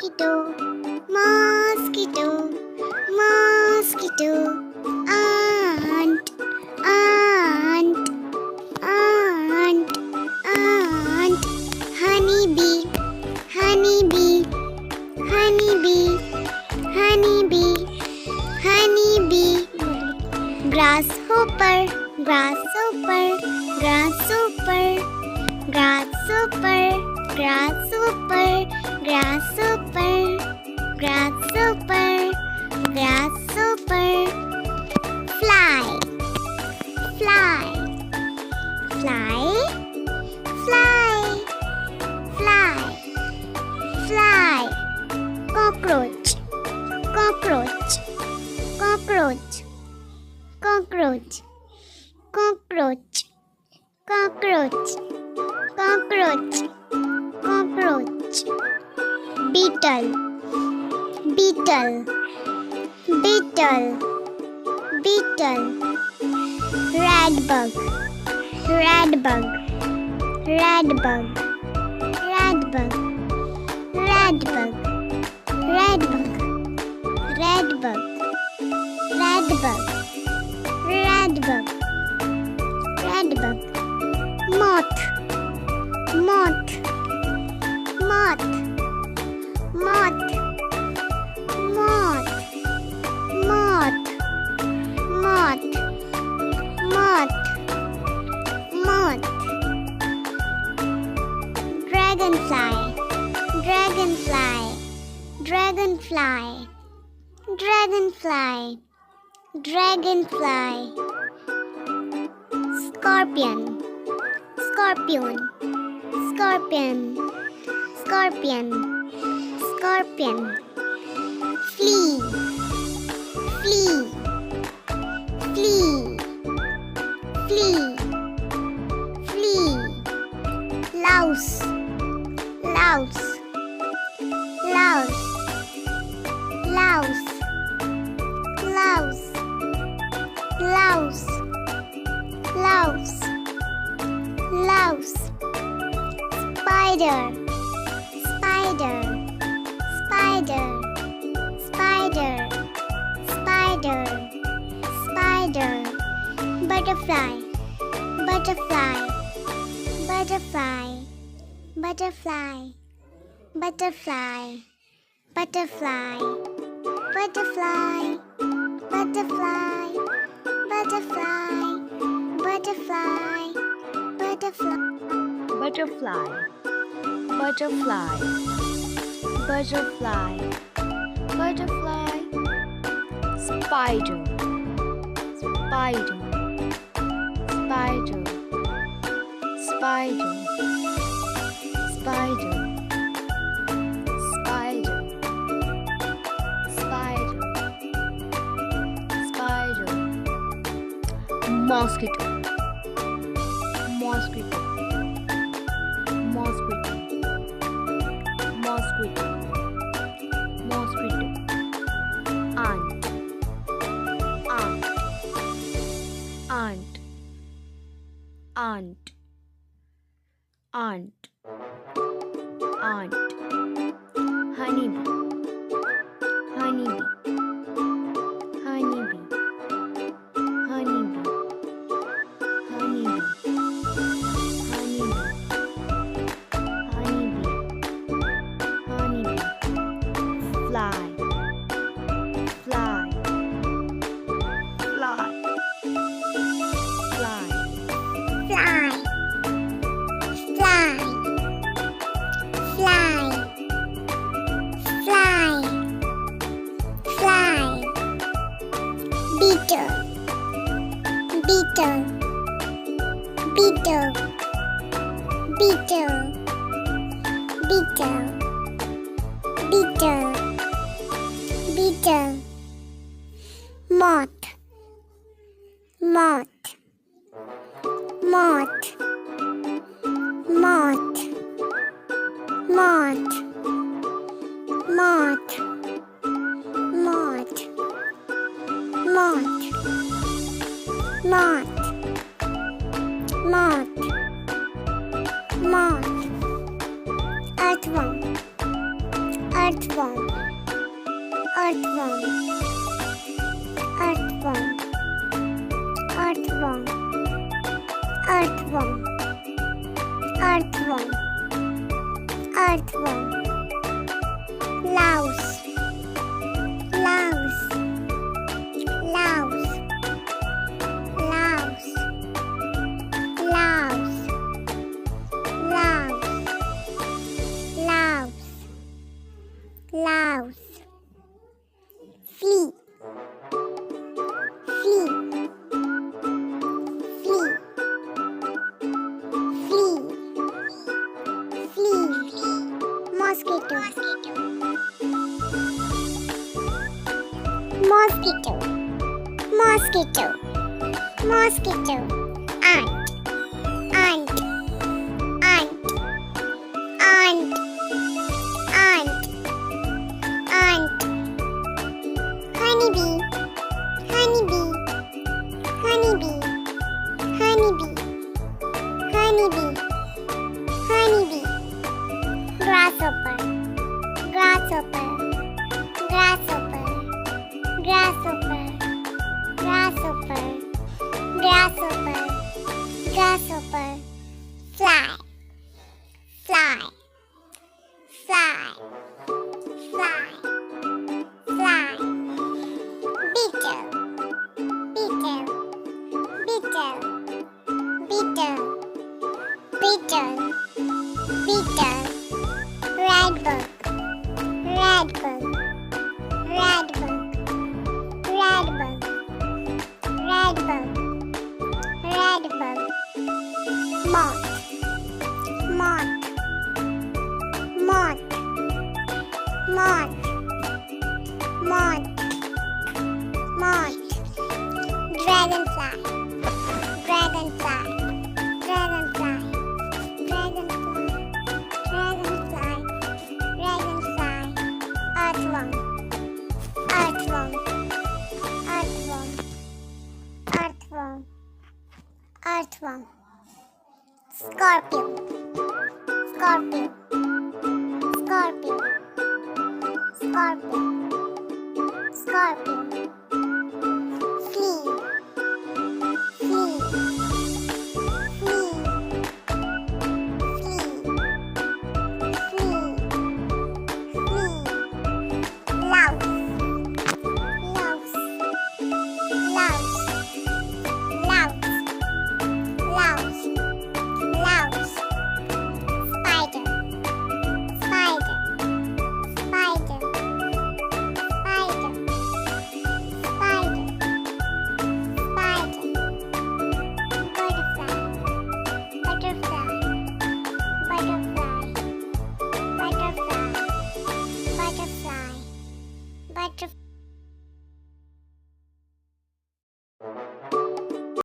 mosquito, mosquito, mosquito. Ant, ant, ant, ant. Honeybee, honeybee, honeybee, honeybee, honeybee. Grasshopper, grasshopper, grasshopper, grasshopper, grasshopper, grasshopper, grasshopper, grasshopper. Fly, fly, fly, fly, fly, fly. Cockroach, cockroach, cockroach, cockroach, cockroach, cockroach, cockroach, cockroach. Beetle, beetle, beetle, beetle. Radbug, radbug, radbug, radbug, radbug, radbug, radbug, radbug, radbug, radbug. Moth, moth, moth, moth, moth, moth, moth, moth, moth. Dragonfly, dragonfly, dragonfly, dragonfly, dragonfly. Scorpion, scorpion, scorpion, scorpion, scorpion. Flea, flea, flea, flea, flea. Louse, louse, louse, louse, louse, louse, louse, louse. Spider, spider, spider, spider, spider, spider. Butterfly, butterfly, butterfly, butterfly, butterfly, butterfly, butterfly, butterfly, butterfly, butterfly, butterfly. Butterfly, butterfly, butterfly, butterfly. Spider, spider, spider, spider, spider, spider, spider, spider. Mosquito, mosquito, mosquito, mosquito, mosquito. Ant, ant, ant, ant, ant, ant. Honeybee, honeybee, honeybee, honeybee, honeybee, honeybee, honeybee, honeybee. Fly, fly, fly, fly. Fly, fly, fly, fly, fly. Beetle, beetle, beetle, beetle, beetle, beetle, beetle. Moth, moth, moth, moth, moth, moth, moth, moth, moth, moth, moth. Earthworm, earthworm, earthworm, earthworm, earthworm, earthworm, earthworm, earthworm, louse, louse, louse, louse, louse, louse, louse, louse, flea, flea, flea, flea, flea, mosquito, mosquito, mosquito, mosquito, ant, ant, ant, ant, ant, ant, honeybee, honeybee, honeybee, honeybee, honeybee, honeybee, grasshopper, grasshopper, grasshopper, grasshopper, grasshopper, grasshopper, grasshopper, fly, fly, fly, fly, fly, beetle, beetle, beetle, beetle, beetle, beetle, redbug, redbug, redbug, redbug, redbug, redbug, moth, moth, moth, moth, moth, moth, dragonfly, dragonfly, dragonfly, dragonfly, dragonfly, dragonfly, earthworm, earthworm, earthworm, earthworm, earthworm, scorpion, scorpion, scorpion, scorpion, scorpion, flea, flea, flea, flea, flea, flea, louse, louse, louse, louse, louse, louse, spider, spider, spider, spider, spider, spider, butterfly, butterfly, butterfly, butterfly, butterfly, butterfly.